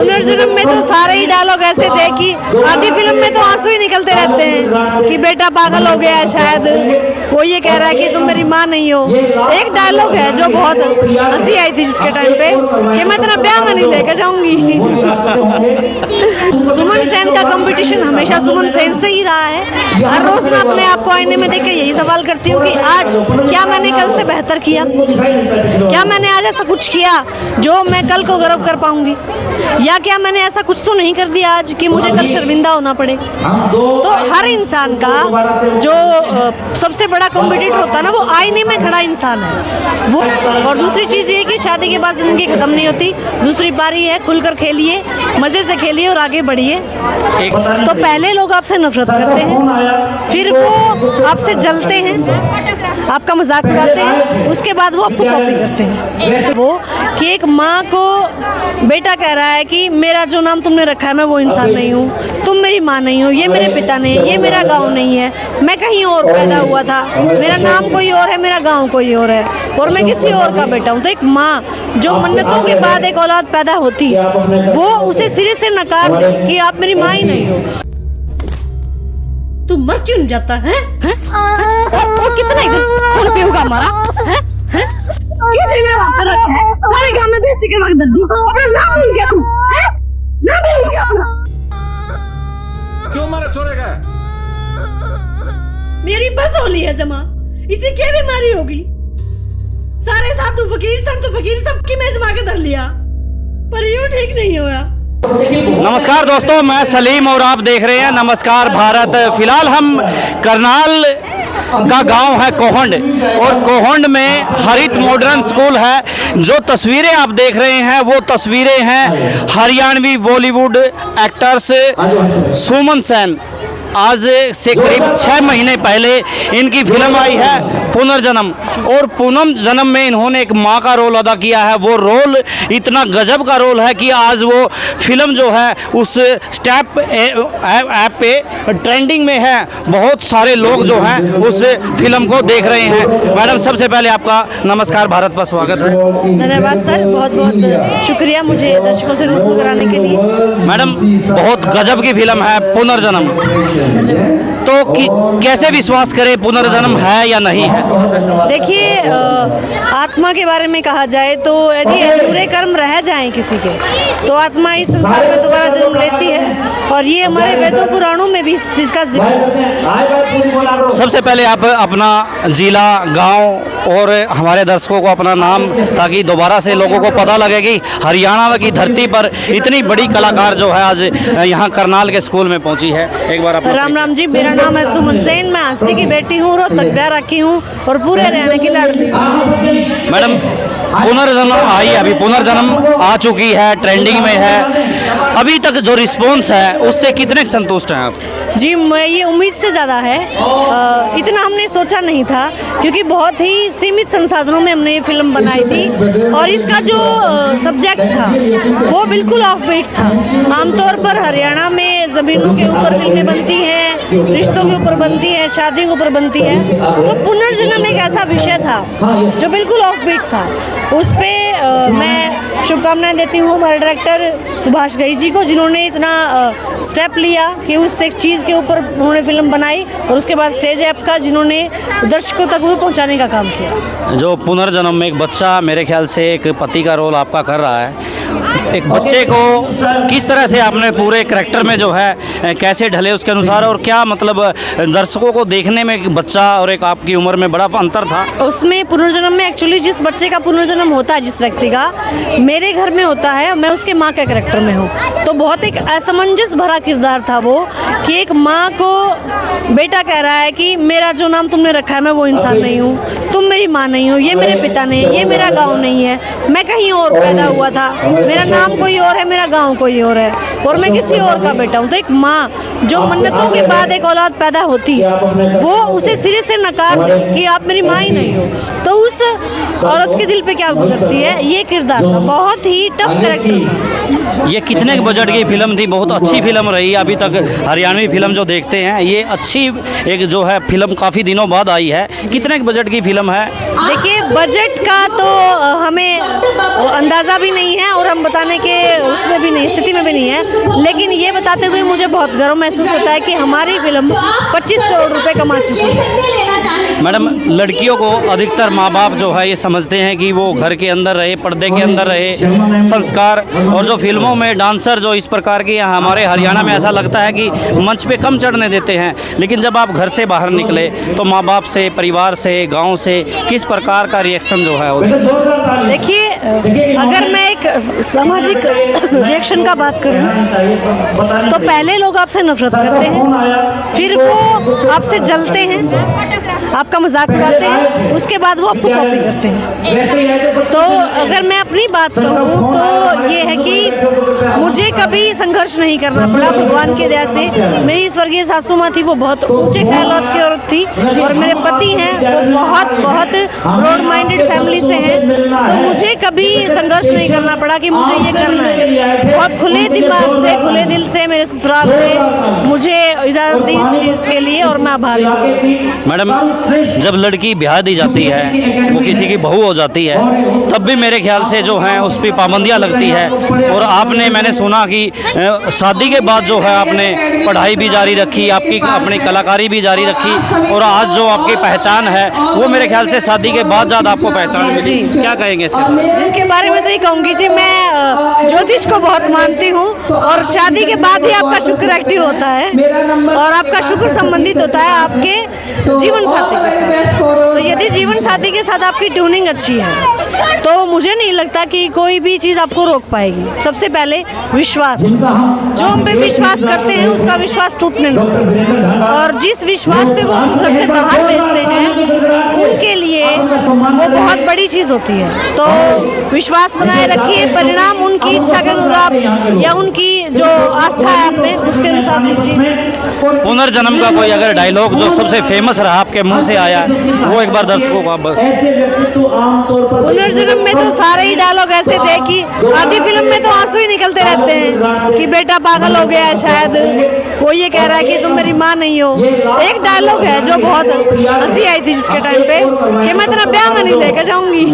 पुनर्जन्म में तो सारे ही डायलॉग ऐसे थे कि आधी फिल्म में तो आंसू ही निकलते रहते हैं कि बेटा पागल हो गया है, शायद वो ये कह रहा है कि तुम मेरी माँ नहीं हो। एक डायलॉग है जो बहुत हंसी आई थी जिसके टाइम पे कि मैं तेरा ब्याह में नहीं लेकर जाऊंगी। सुमन सेन का कंपटीशन हमेशा सुमन सेन से ही रहा है। हर रोज मैं अपने आप को आईने में देख के यही सवाल करती हूँ कि आज क्या मैंने कल से बेहतर किया, क्या मैंने आज ऐसा कुछ किया जो मैं कल को गर्व कर पाऊंगी, या क्या मैंने ऐसा कुछ तो नहीं कर दिया आज कि मुझे कल शर्मिंदा होना पड़े। तो हर इंसान का जो सबसे बड़ा कॉम्पिटिटर होता है ना, वो आईने में खड़ा इंसान है वो। और दूसरी चीज़ ये कि शादी के बाद जिंदगी खत्म नहीं होती, दूसरी पारी है, खुलकर खेलिए, मज़े से खेलिए और आगे बढ़िए। तो पहले लोग आपसे नफरत करते हैं, फिर वो आपसे जलते हैं, आपका मजाक उड़ाते हैं, उसके बाद वो आपको कॉपी करते हैं। वो कि एक माँ को बेटा कह रहा है कि मेरा जो नाम तुमने रखा है मैं वो इंसान नहीं हूँ, तुम मेरी माँ नहीं हो, ये मेरे पिता नहीं, ये मेरा गांव नहीं है, मैं कहीं और पैदा हुआ था, मेरा नाम कोई और है, मेरा गांव कोई और है और मैं किसी और का बेटा हूँ। तो एक माँ जो मन्नतों के बाद एक औलाद पैदा होती है, वो उसे सिरे से नकार दे कि आप मेरी माँ ही नहीं हो। तू मर क्यों जाता है? और कितना खून पीऊंगा हमारा है? सारे गाँव में बेइज्जती के वक्त दर्दी अपना नाम भूल गया तू, नाम भूल गया अपना। क्यों मारा छोरे का? मेरी बस होली है जमा, इसे क्या बीमारी होगी? सारे साधु फकीर संत फकीर सबकी मैं जमा के धर लिया, पर यूं ठीक नहीं हुआ। नमस्कार दोस्तों, मैं सलीम और आप देख रहे हैं नमस्कार भारत। फिलहाल हम करनाल का गांव है कोहंड, और कोहंड में हरित मॉडर्न स्कूल है। जो तस्वीरें आप देख रहे हैं वो तस्वीरें हैं हरियाणवी बॉलीवुड एक्टर्स सुमन सेन। आज से करीब 6 महीने पहले इनकी फिल्म आई है पुनर्जन्म, और पुनर्जन्म में इन्होंने एक माँ का रोल अदा किया है। वो रोल इतना गजब का रोल है कि आज वो फिल्म जो है उस स्टेप ऐप पे ट्रेंडिंग में है। बहुत सारे लोग जो हैं उस फिल्म को देख रहे हैं। मैडम, सबसे पहले आपका नमस्कार भारत पर स्वागत है। धन्यवाद सर, बहुत बहुत शुक्रिया मुझे दर्शकों से रूबरू कराने के लिए। मैडम, बहुत गजब की फिल्म है पुनर्जन्म, तो कैसे विश्वास करें पुनर्जन्म है या नहीं है? देखिए, आत्मा के बारे में कहा जाए तो यदि अधूरे कर्म रह जाएं किसी के, तो आत्मा इस संसार में दोबारा जन्म लेती है, और ये हमारे वेदों पुराणों में भी इस चीज़ का जिक्र है। सबसे पहले आप अपना जिला, गांव और हमारे दर्शकों को अपना नाम, ताकि दोबारा से लोगों को पता लगे कि हरियाणा की धरती पर इतनी बड़ी कलाकार जो है आज यहाँ करनाल के स्कूल में पहुँची है। एक बार राम राम जी, मेरा नाम है सुमन सेन, मैं हंसी की बेटी हूँ, रोहतक ब्याह रखी हूँ और पूरे हरियाणा की लाडली हूँ। मैडम, पुनर्जन्म आई, अभी पुनर्जन्म आ चुकी है, ट्रेंडिंग में है। अभी तक जो रिस्पॉन्स है उससे कितने संतुष्ट हैं आप? जी, मैं ये उम्मीद से ज़्यादा है। इतना हमने सोचा नहीं था, क्योंकि बहुत ही सीमित संसाधनों में हमने ये फिल्म बनाई थी, और इसका जो सब्जेक्ट था वो बिल्कुल ऑफ बीट था। आमतौर पर हरियाणा में ज़मीनों के ऊपर फिल्में बनती हैं, रिश्तों के ऊपर बनती है, शादी के ऊपर बनती है। तो पुनर्जन्म एक ऐसा विषय था जो बिल्कुल ऑफ बीट था। उस पे मैं शुभकामनाएं देती हूँ हमारे डायरेक्टर सुभाष घई जी को, जिन्होंने इतना स्टेप लिया कि उस एक चीज़ के ऊपर उन्होंने फिल्म बनाई, और उसके बाद स्टेज ऐप का जिन्होंने दर्शकों तक वो पहुँचाने का काम किया। जो पुनर्जन्म में एक बच्चा, मेरे ख्याल से एक पति का रोल आपका कर रहा है, एक बच्चे को किस तरह से आपने पूरे करैक्टर में जो है कैसे ढले उसके अनुसार, और क्या मतलब दर्शकों को देखने में एक बच्चा और एक आपकी उम्र में बड़ा अंतर था? उसमें पुनर्जन्म में एक्चुअली जिस बच्चे का पुनर्जन्म होता है, जिस व्यक्ति का, मेरे घर में होता है, मैं उसके माँ के करैक्टर में हूँ। तो बहुत एक असमंजस भरा किरदार था वो, कि एक माँ को बेटा कह रहा है कि मेरा जो नाम तुमने रखा है मैं वो इंसान नहीं हूँ, तुम मेरी माँ नहीं हो, ये मेरे पिता नहीं, ये मेरा गाँव नहीं है, मैं कहीं और पैदा हुआ था, मेरा नाम कोई और है, मेरा गांव कोई और है और मैं किसी और का बेटा हूँ। तो एक माँ जो मन्नतों के बाद एक औलाद पैदा होती है, वो उसे सिरे से नकार दे कि आप मेरी माँ ही नहीं हो, तो उस औरत के दिल पे क्या गुजरती है, ये किरदार था। बहुत ही टफ कैरेक्टर था। ये कितने बजट की फिल्म थी? बहुत अच्छी फिल्म रही अभी तक हरियाणवी फिल्म जो देखते हैं, ये अच्छी एक जो है फिल्म काफ़ी दिनों बाद आई है। कितने बजट की फिल्म है? देखिए, बजट का तो हमें अंदाज़ा भी नहीं है और हम बताने के उसमें भी नहीं, स्थिति में भी नहीं है, लेकिन ये बताते हुए मुझे बहुत गर्व महसूस होता है कि हमारी फिल्म 25 करोड़ रुपए कमा चुकी है। मैडम, लड़कियों को अधिकतर माँ बाप जो है ये समझते हैं कि वो घर के अंदर रहे, पर्दे के अंदर रहे, संस्कार, और जो फिल्मों में डांसर जो इस प्रकार की हमारे हरियाणा में ऐसा लगता है कि मंच पे कम चढ़ने देते हैं, लेकिन जब आप घर से बाहर निकले तो माँ बाप से, परिवार से, गांव से किस प्रकार का रिएक्शन जो है? देखिए, अगर मैं एक सामाजिक रिएक्शन का बात करूं तो पहले लोग आपसे नफरत करते हैं, फिर वो आपसे जलते हैं, आपका मजाक उड़ाते हैं, उसके बाद वो आपको कॉपी करते हैं। तो अगर मैं अपनी बात कहूँ तो ये है कि मुझे कभी संघर्ष नहीं करना पड़ा, भगवान की दया से। मेरी स्वर्गीय सासू माँ थी, वो बहुत ऊंचे ख्यालात की औरत थी, और मेरे पति हैं वो बहुत बहुत ब्रॉड माइंडेड फैमिली से हैं, तो मुझे कभी संघर्ष नहीं करना पड़ा कि मुझे ये करना है। बहुत खुले दिमाग से, खुले दिल से मेरे ससुराल ने मुझे इजाज़त दी इस चीज़ के लिए, और मैं आभारी हूँ। मैडम, जब लड़की ब्याह दी जाती है, वो किसी की बहू हो जाती है, तब भी मेरे ख्याल से जो है उस पर पाबंदियाँ लगती है, और आपने, मैंने सुना कि शादी के बाद जो है आपने पढ़ाई भी जारी रखी, आपकी अपनी कलाकारी भी जारी रखी, और आज जो आपकी पहचान है वो मेरे ख्याल से शादी के बाद ज़्यादा आपको पहचान मिली। क्या कहेंगे इसके? जिसके बारे में तो ये कहूँगी जी, मैं ज्योतिष को बहुत मानती हूँ, और शादी के बाद ही आपका शुक्र एक्टिव होता है, और आपका शुक्र संबंधित होता है आपके जीवन साथी के साथ। तो यदि जीवन साथी के साथ आपकी ट्यूनिंग अच्छी है तो मुझे नहीं लगता कि कोई भी चीज़ आपको रोक पाएगी। सबसे पहले विश्वास, जो हम पे विश्वास करते हैं उसका विश्वास टूटने लगता है, और जिस विश्वास पे वो घर से बाहर भेजते हैं उनके लिए वो बहुत बड़ी चीज़ होती है। तो विश्वास बनाए रखिए, परिणाम उनकी इच्छा के अनुसार या उनकी जो आस्था है आप में उसके अनुसार लीजिए। पुनर्जन्म का कोई अगर डायलॉग जो सबसे फेमस रहा आपके मुंह से आया, वो एक बार दर्शकों को आप पुनर्जन्म में तो सारे ही डायलॉग ऐसे थे कि आधी फिल्म में तो आंसू ही निकलते रहते हैं कि बेटा पागल हो गया है, शायद वो ये कह रहा है कि तुम मेरी माँ नहीं हो। एक डायलॉग है जो बहुत हंसी आई थी जिसके टाइम पे कि मैं तेरा ब्याह में नहीं लेकर जाऊंगी।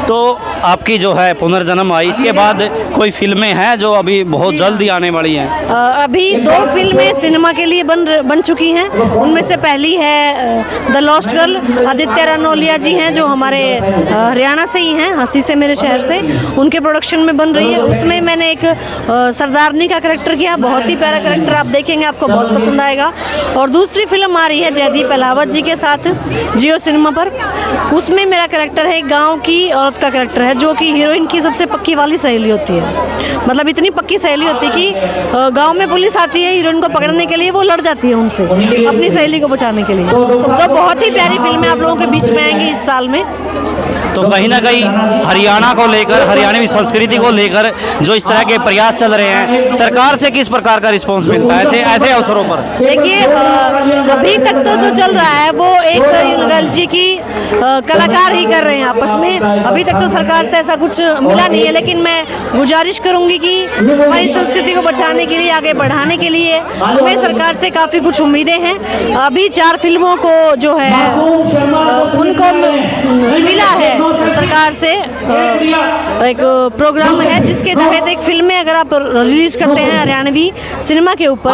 तो आपकी जो है पुनर्जन्म आई, इसके बाद कोई फिल्में हैं जो अभी बहुत जल्द ही आने वाली हैं? अभी 2 फिल्में सिनेमा के लिए बन चुकी हैं। उनमें से पहली है द लॉस्ट गर्ल, आदित्य रनौलिया जी हैं जो हमारे हरियाणा से ही हैं, हंसी से मेरे शहर से, उनके प्रोडक्शन में बन रही है। उसमें मैंने एक सरदारनी का कैरेक्टर किया, बहुत ही प्यारा कैरेक्टर, आप देखेंगे आपको बहुत पसंद आएगा। और दूसरी फिल्म आ रही है जयदीप अहलावत जी के साथ जियो सिनेमा पर, उसमें मेरा कैरेक्टर है गाँव की औरत का कैरेक्टर है, जो कि हीरोइन की सबसे पक्की वाली सहेली होती है। मतलब इतनी पक्की सहेली होती है कि गांव में पुलिस आती है हीरोइन को पकड़ने के लिए, वो लड़ जाती है उनसे अपनी सहेली को बचाने के लिए। तो बहुत ही प्यारी फिल्में आप लोगों के बीच में आएंगी इस साल में। तो कहीं ना कहीं हरियाणा को लेकर, हरियाणवी संस्कृति को लेकर जो इस तरह के प्रयास चल रहे हैं, सरकार से किस प्रकार का रिस्पांस मिलता है ऐसे अवसरों पर? देखिए, अभी तक तो जो चल रहा है वो एक गर्ल जी की कलाकार ही कर रहे हैं आपस में, अभी तक तो सरकार से ऐसा कुछ मिला नहीं है। लेकिन मैं गुजारिश करूंगी कि हमारी संस्कृति को बचाने के लिए, आगे बढ़ाने के लिए हमें सरकार से काफ़ी कुछ उम्मीदें हैं। अभी 4 फिल्मों को जो है उनको मिला है सरकार से एक प्रोग्राम है, जिसके तहत एक फिल्में अगर आप रिलीज करते हैं हरियाणवी सिनेमा के ऊपर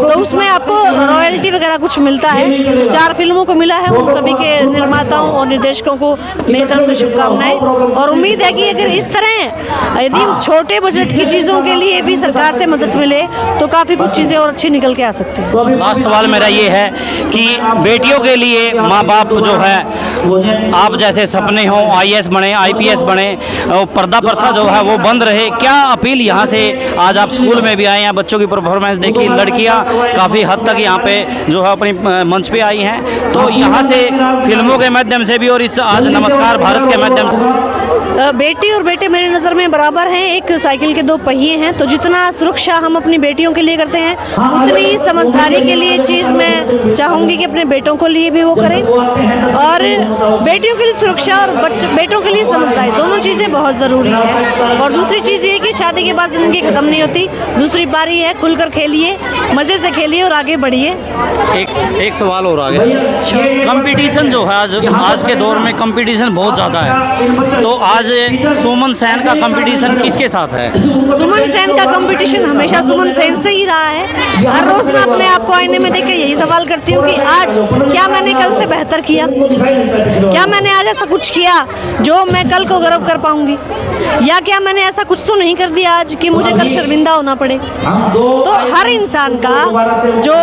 तो उसमें आपको रॉयल्टी वगैरह कुछ मिलता है। 4 फिल्मों को मिला है, उन सभी के निर्माताओं और निर्देशकों को मेरी तरफ से शुभकामनाएं, और उम्मीद है कि अगर इस तरह यदि छोटे बजट की चीज़ों के लिए भी सरकार से मदद मिले तो काफ़ी कुछ चीज़ें और अच्छी निकल के आ सकती हैं। लास्ट सवाल मेरा ये है कि बेटियों के लिए माँ बाप जो है, आप जैसे सपने हों IAS बने, IPS बने, पर्दा प्रथा जो है वो बंद रहे, क्या अपील यहाँ से? आज आप स्कूल में भी आए हैं, बच्चों की परफॉर्मेंस देखी, लड़कियाँ काफ़ी हद तक यहाँ पे जो है अपनी मंच पे आई हैं, तो यहाँ से फिल्मों के माध्यम से भी और इस आज नमस्कार भारत के माध्यम से बेटी और बेटे मेरी नज़र में बराबर हैं। एक साइकिल के दो पहिए हैं, तो जितना सुरक्षा हम अपनी बेटियों के लिए करते हैं उतनी समझदारी के लिए चीज़ मैं चाहूँगी कि अपने बेटों को लिए भी वो करें। और बेटियों के लिए सुरक्षा और बेटों के लिए समझदारी, दोनों चीज़ें बहुत ज़रूरी है। और दूसरी चीज़ ये कि शादी के बाद ज़िंदगी ख़त्म नहीं होती, दूसरी बारी है, खुलकर खेलिए, मज़े से खेलिए और आगे बढ़िए। एक सवाल और आ गया, कंपटीशन जो है आज के दौर में कंपटीशन बहुत ज़्यादा है, तो आज सुमन सेन का कंपटीशन किसके साथ है? सुमन सेन का कंपटीशन हमेशा सुमन सेन से ही रहा है। हर रोज़ मैं अपने आप को आईने में देख के यही सवाल करती हूँ कि आज क्या मैंने कल से बेहतर किया, क्या मैंने आज ऐसा कुछ किया जो मैं कल को गर्व कर पाऊंगी, या क्या मैंने ऐसा कुछ तो नहीं कर दिया आज कि मुझे कल शर्मिंदा होना पड़े। तो हर इंसान का जो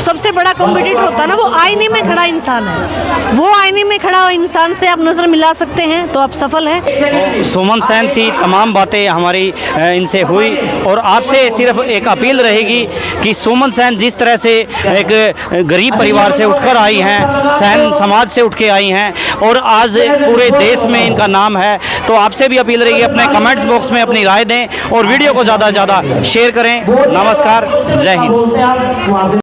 सबसे बड़ा कॉम्पिटिटर होता है ना, वो आईने में खड़ा इंसान है। वो आईने में खड़ा इंसान से आप नज़र मिला सकते हैं तो आप सफल हैं। सुमन सेन थी, तमाम बातें हमारी इनसे हुई, और आपसे सिर्फ एक अपील रहेगी कि सुमन सेन जिस तरह से एक गरीब परिवार से उठकर आई हैं, सेन समाज से उठ के आई हैं और आज पूरे देश में इनका नाम है, तो आपसे भी अपील रहेगी अपने कमेंट्स बॉक्स में अपनी राय दें और वीडियो को ज़्यादा से ज़्यादा शेयर करें। नमस्कार, जय हिंद।